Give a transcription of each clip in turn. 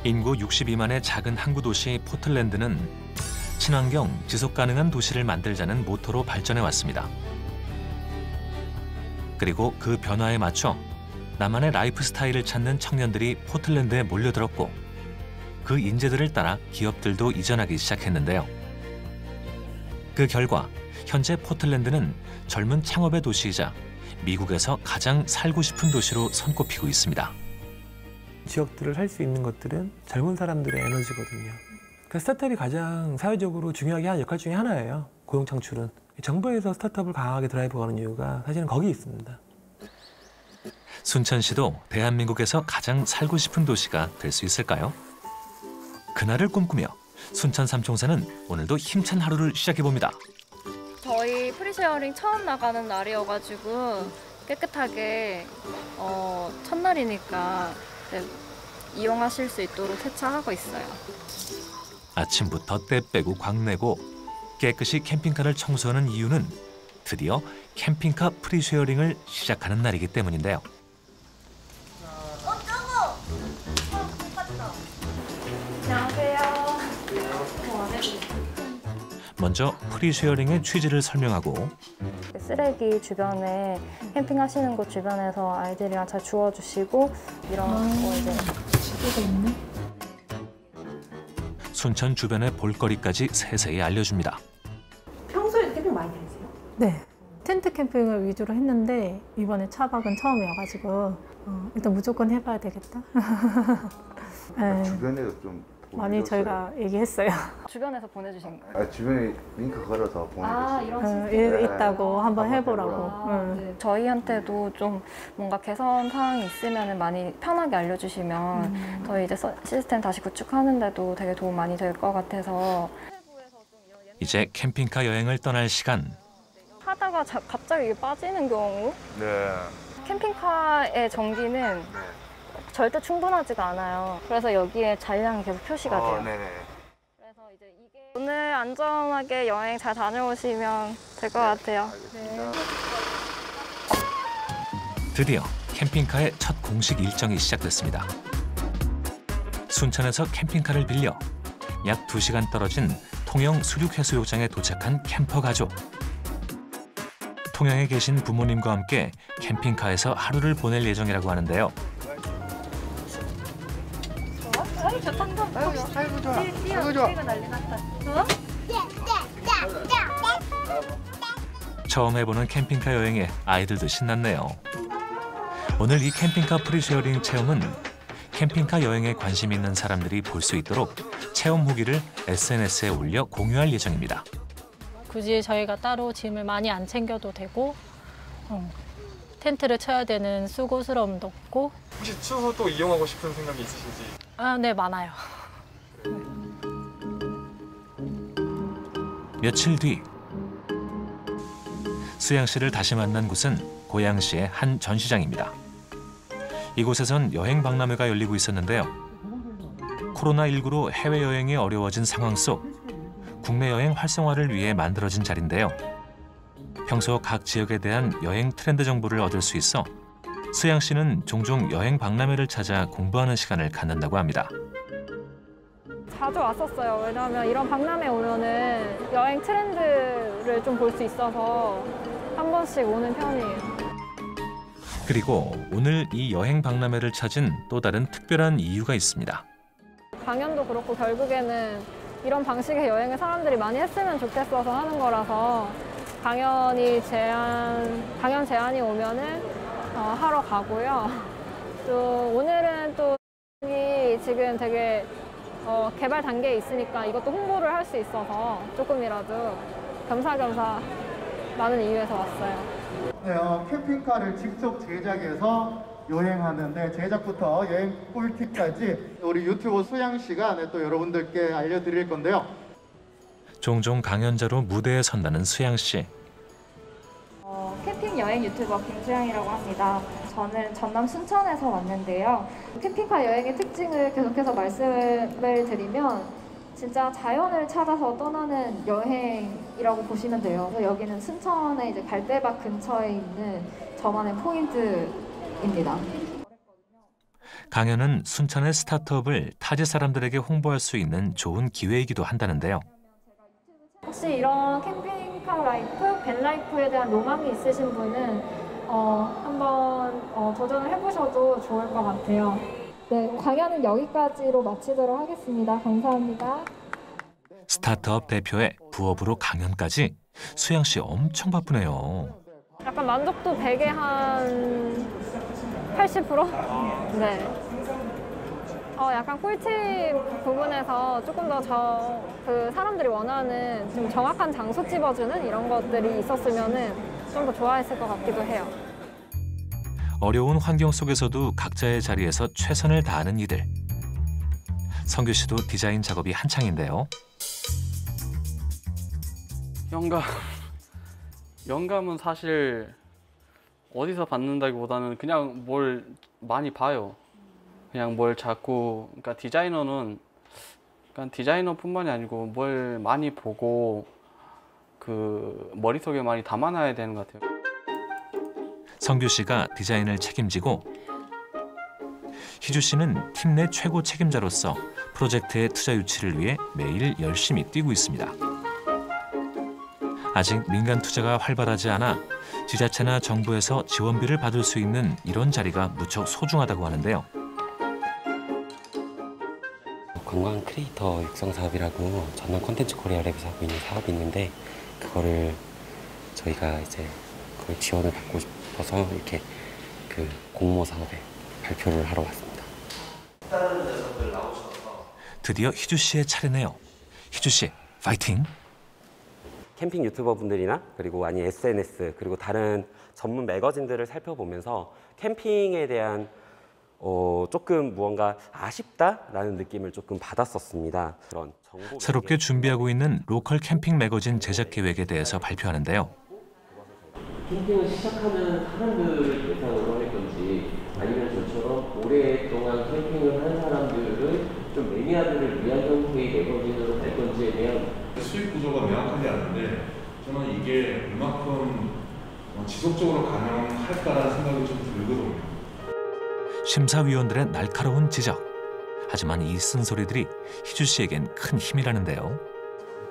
인구 62만의 작은 항구 도시 포틀랜드는 친환경, 지속 가능한 도시를 만들자는 모토로 발전해 왔습니다. 그리고 그 변화에 맞춰 나만의 라이프 스타일을 찾는 청년들이 포틀랜드에 몰려들었고 그 인재들을 따라 기업들도 이전하기 시작했는데요. 그 결과 현재 포틀랜드는 젊은 창업의 도시이자 미국에서 가장 살고 싶은 도시로 손꼽히고 있습니다. 지역들을 할 수 있는 것들은 젊은 사람들의 에너지거든요. 그 스타트업이 가장 사회적으로 중요하게 하는 역할 중에 하나예요. 고용 창출은. 정부에서 스타트업을 강하게 드라이브 거는 이유가 사실은 거기 있습니다. 순천시도 대한민국에서 가장 살고 싶은 도시가 될 수 있을까요? 그날을 꿈꾸며 순천 삼총사는 오늘도 힘찬 하루를 시작해봅니다. 저희 프리쉐어링 처음 나가는 날이어가지고 깨끗하게 첫날이니까 이용하실 수 있도록 세차하고 있어요. 아침부터 때 빼고 광내고 깨끗이 캠핑카를 청소하는 이유는 드디어 캠핑카 프리쉐어링을 시작하는 날이기 때문인데요. 안녕하세요. 먼저 프리쉐어링의 취지를 설명하고 쓰레기 주변에 캠핑하시는 곳 주변에서 아이들이랑 잘 주워주시고 이런 거 이제 시계가 있네. 순천 주변의 볼거리까지 세세히 알려줍니다. 평소에 캠핑 많이 다니세요? 네. 텐트 캠핑을 위주로 했는데 이번에 차박은 처음이어가지고 일단 무조건 해봐야 되겠다. 네. 주변에도 좀 많이 저희가 얘기했어요. 주변에서 보내주신 거예요? 주변에 링크 걸어서 보내줬어요. 이런 시스템. 있다고 한번 해보라고. 네. 저희한테도 좀 뭔가 개선 사항이 있으면 많이 편하게 알려주시면 저희 이제 시스템 다시 구축하는데도 되게 도움 많이 될 것 같아서. 이제 캠핑카 여행을 떠날 시간. 하다가 갑자기 이게 빠지는 경우? 네. 캠핑카의 전기는 절대 충분하지가 않아요. 그래서 여기에 잔량이 계속 표시가 돼요. 네네. 그래서 이제 이게 오늘 안전하게 여행 잘 다녀오시면 될 것 같아요. 네. 드디어 캠핑카의 첫 공식 일정이 시작됐습니다. 순천에서 캠핑카를 빌려 약 2시간 떨어진 통영 수륙해수욕장에 도착한 캠퍼 가족. 통영에 계신 부모님과 함께 캠핑카에서 하루를 보낼 예정이라고 하는데요. 아이고 좋아. 처음 해보는 캠핑카 여행에 아이들도 신났네요. 오늘 이 캠핑카 프리쉐어링 체험은 캠핑카 여행에 관심 있는 사람들이 볼 수 있도록 체험 후기를 SNS에 올려 공유할 예정입니다. 굳이 저희가 따로 짐을 많이 안 챙겨도 되고 텐트를 쳐야 되는 수고스러움도 없고. 혹시 추후 또 이용하고 싶은 생각이 있으신지? 네, 많아요. 며칠 뒤 수양 씨를 다시 만난 곳은 고양시의 한 전시장입니다. 이곳에선 여행 박람회가 열리고 있었는데요. 코로나19로 해외여행이 어려워진 상황 속 국내 여행 활성화를 위해 만들어진 자리인데요. 평소 각 지역에 대한 여행 트렌드 정보를 얻을 수 있어 수양 씨는 종종 여행 박람회를 찾아 공부하는 시간을 갖는다고 합니다. 자주 왔었어요. 왜냐하면 이런 박람회 오면은 여행 트렌드를 좀 볼 수 있어서 한 번씩 오는 편이에요. 그리고 오늘 이 여행 박람회를 찾은 또 다른 특별한 이유가 있습니다. 강연도 그렇고 결국에는 이런 방식의 여행을 사람들이 많이 했으면 좋겠어서 하는 거라서 강연 제안이 오면은 하러 가고요. 또 오늘은 또 지금 되게 개발 단계에 있으니까 이것도 홍보를 할 수 있어서 조금이라도 겸사겸사 많은 이유에서 왔어요. 네, 캠핑카를 직접 제작해서 여행하는데 제작부터 여행 꿀팁까지 우리 유튜브 수양 시간에 또 여러분들께 알려드릴 건데요. 종종 강연자로 무대에 선다는 수양 씨. 캠핑 여행 유튜버 김수양이라고 합니다. 저는 전남 순천에서 왔는데요. 캠핑카 여행의 특징을 계속해서 말씀을 드리면 진짜 자연을 찾아서 떠나는 여행이라고 보시면 돼요. 그래서 여기는 순천의 이제 갈대밭 근처에 있는 저만의 포인트입니다. 강연은 순천의 스타트업을 타지 사람들에게 홍보할 수 있는 좋은 기회이기도 한다는데요. 혹시 이런 캠핑카 라이프, 밴 라이프에 대한 로망이 있으신 분은 한번 도전을 해보셔도 좋을 것 같아요. 네, 강연은 여기까지로 마치도록 하겠습니다. 감사합니다. 스타트업 대표의 부업으로 강연까지 수양 씨 엄청 바쁘네요. 약간 만족도 100에 한 80%? 네. 약간 꿀팁 부분에서 조금 더 그 사람들이 원하는 좀 정확한 장소 찝어주는 이런 것들이 있었으면은 좀 더 좋아했을 것 같기도 해요. 어려운 환경 속에서도 각자의 자리에서 최선을 다하는 이들. 성규 씨도 디자인 작업이 한창인데요. 영감은 사실 어디서 받는다기보다는 그냥 뭘 많이 봐요. 그냥 뭘 자꾸, 그러니까 디자이너뿐만이 아니고 뭘 많이 보고 그 머릿속에 많이 담아놔야 되는 것 같아요. 성규 씨가 디자인을 책임지고 희주 씨는 팀 내 최고 책임자로서 프로젝트의 투자 유치를 위해 매일 열심히 뛰고 있습니다. 아직 민간 투자가 활발하지 않아 지자체나 정부에서 지원비를 받을 수 있는 이런 자리가 무척 소중하다고 하는데요. 관광 크리에이터 육성 사업이라고 전남 콘텐츠 코리아랩에서 하고 있는 사업이 있는데 그거를 저희가 이제 그걸 지원을 받고 싶어서 이렇게 그 공모 사업에 발표를 하러 왔습니다. 드디어 희주 씨의 차례네요. 희주 씨, 파이팅! 캠핑 유튜버 분들이나 그리고 아니 SNS 그리고 다른 전문 매거진들을 살펴보면서 캠핑에 대한 조금 무언가 아쉽다라는 느낌을 조금 받았었습니다. 그런 새롭게 준비하고 있는 로컬 캠핑 매거진 제작 계획에 대해서 발표하는데요. 캠핑을 시작하는 사람들을 대상으로 할 건지 아니면 저처럼 오랫동안 캠핑을 한 사람들을 좀 매니아들을 위한 형태의 매거진으로 할 건지에 대한 수익 구조가 명확하지 않은데 저는 이게 얼마큼 지속적으로 가능할까라는 생각이 좀 들거든요. 심사위원들의 날카로운 지적. 하지만 이 쓴소리들이 희주 씨에겐 큰 힘이라는데요.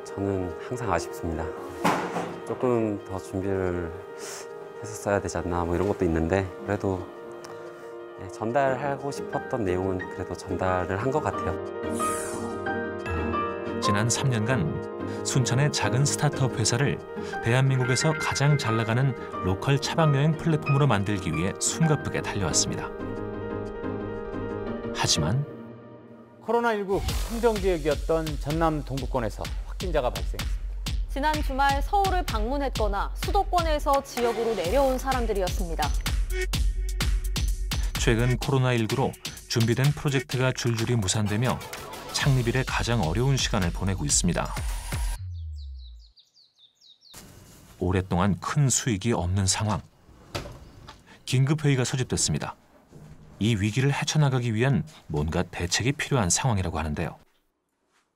저는 항상 아쉽습니다. 조금 더 준비를 했었어야 되지 않나 뭐 이런 것도 있는데 그래도 전달하고 싶었던 내용은 그래도 전달을 한 것 같아요. 지난 3년간 순천의 작은 스타트업 회사를 대한민국에서 가장 잘 나가는 로컬 차박여행 플랫폼으로 만들기 위해 숨가쁘게 달려왔습니다. 하지만 코로나19 행정지역이었던 전남 동부권에서 확진자가 발생했습니다. 지난 주말 서울을 방문했거나 수도권에서 지역으로 내려온 사람들이었습니다. 최근 코로나19로 준비된 프로젝트가 줄줄이 무산되며 창립 이래 가장 어려운 시간을 보내고 있습니다. 오랫동안 큰 수익이 없는 상황. 긴급회의가 소집됐습니다. 이 위기를 헤쳐나가기 위한 뭔가 대책이 필요한 상황이라고 하는데요.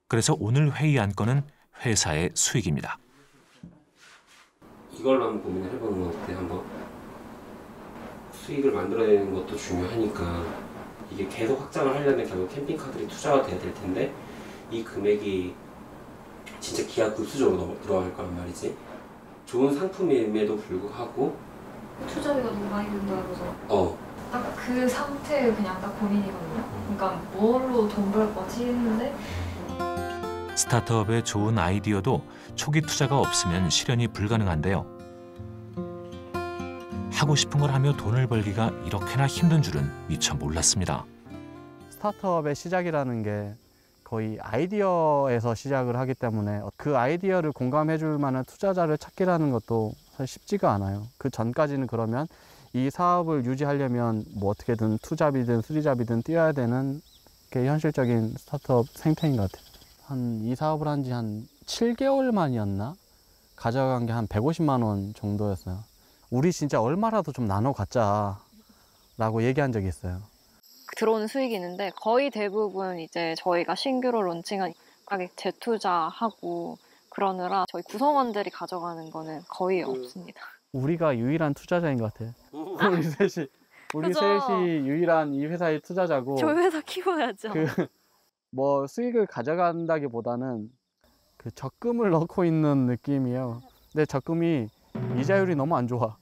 그래서 오늘 회의 안건은 회사의 수익입니다. 이걸로 한번 고민을 해보는 것 같아요. 한번 수익을 만들어내는 것도 중요하니까 이게 계속 확장을 하려면 결국 캠핑카들이 투자가 돼야 될 텐데 이 금액이 진짜 기하급수적으로 들어갈 거란 말이지. 좋은 상품임에도 불구하고 투자비가 너무 많이 든다고 해서 딱 그 상태에 그냥 딱 고민이거든요. 그러니까 뭘로 돈 벌 거지 했는데 스타트업의 좋은 아이디어도 초기 투자가 없으면 실현이 불가능한데요. 하고 싶은 걸 하며 돈을 벌기가 이렇게나 힘든 줄은 미처 몰랐습니다. 스타트업의 시작이라는 게 거의 아이디어에서 시작을 하기 때문에 그 아이디어를 공감해 줄 만한 투자자를 찾기라는 것도 사실 쉽지가 않아요. 그 전까지는 그러면 이 사업을 유지하려면 뭐 어떻게든 투잡이든 수리잡이든 뛰어야 되는 게 현실적인 스타트업 생태인 것 같아요. 이 사업을 한 지 한 7개월 만이었나? 가져간 게 한 150만 원 정도였어요. 우리 진짜 얼마라도 좀 나눠 갖자라고 얘기한 적이 있어요. 들어오는 수익이 있는데 거의 대부분 이제 저희가 신규로 론칭한 가게 재투자하고 그러느라 저희 구성원들이 가져가는 거는 거의 없습니다. 우리가 유일한 투자자인 것 같아요. 우리 셋이. 우리 그죠? 셋이 유일한 이 회사의 투자자고 저희 회사 키워야죠. 뭐 수익을 가져간다기보다는 그 적금을 넣고 있는 느낌이에요. 근데 적금이 이자율이 너무 안 좋아.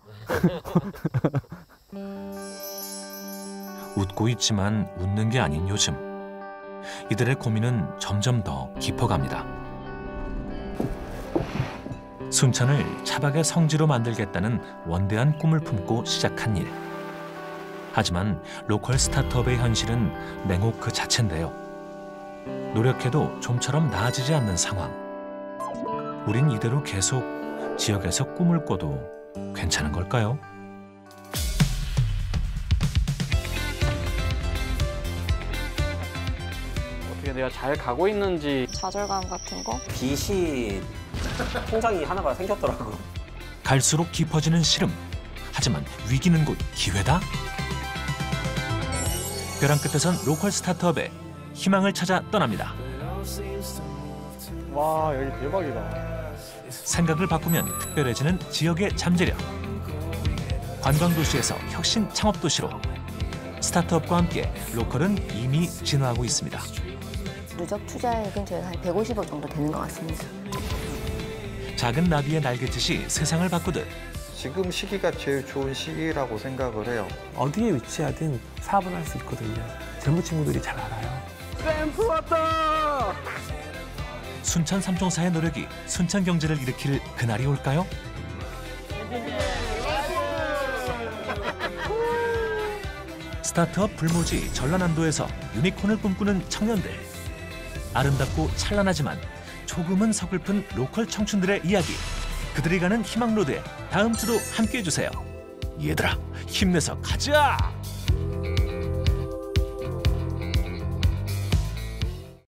웃고 있지만 웃는 게 아닌 요즘. 이들의 고민은 점점 더 깊어갑니다. 순천을 차박의 성지로 만들겠다는 원대한 꿈을 품고 시작한 일. 하지만 로컬 스타트업의 현실은 냉혹 그 자체인데요. 노력해도 좀처럼 나아지지 않는 상황. 우린 이대로 계속 지역에서 꿈을 꿔도 괜찮은 걸까요? 어떻게 내가 잘 가고 있는지 좌절감 같은 거? 빚이 통장이 하나가 생겼더라고. 갈수록 깊어지는 시름. 하지만 위기는 곧 기회다? 벼랑 끝에선 로컬 스타트업에 희망을 찾아 떠납니다. 와 여기 대박이다. 생각을 바꾸면 특별해지는 지역의 잠재력. 관광도시에서 혁신 창업도시로 스타트업과 함께 로컬은 이미 진화하고 있습니다. 누적 투자액은 저희가 한 150억 정도 되는 것 같습니다. 작은 나비의 날갯짓이 세상을 바꾸듯 지금 시기가 제일 좋은 시기라고 생각을 해요. 어디에 위치하든 사업을 할 수 있거든요. 젊은 친구들이 잘 알아요. 샘프 왔다! 순천 삼총사의 노력이 순천 경제를 일으킬 그날이 올까요? 스타트업 불모지 전라남도에서 유니콘을 꿈꾸는 청년들. 아름답고 찬란하지만 조금은 서글픈 로컬 청춘들의 이야기. 그들이 가는 희망로드에 다음 주도 함께해 주세요. 얘들아, 힘내서 가자!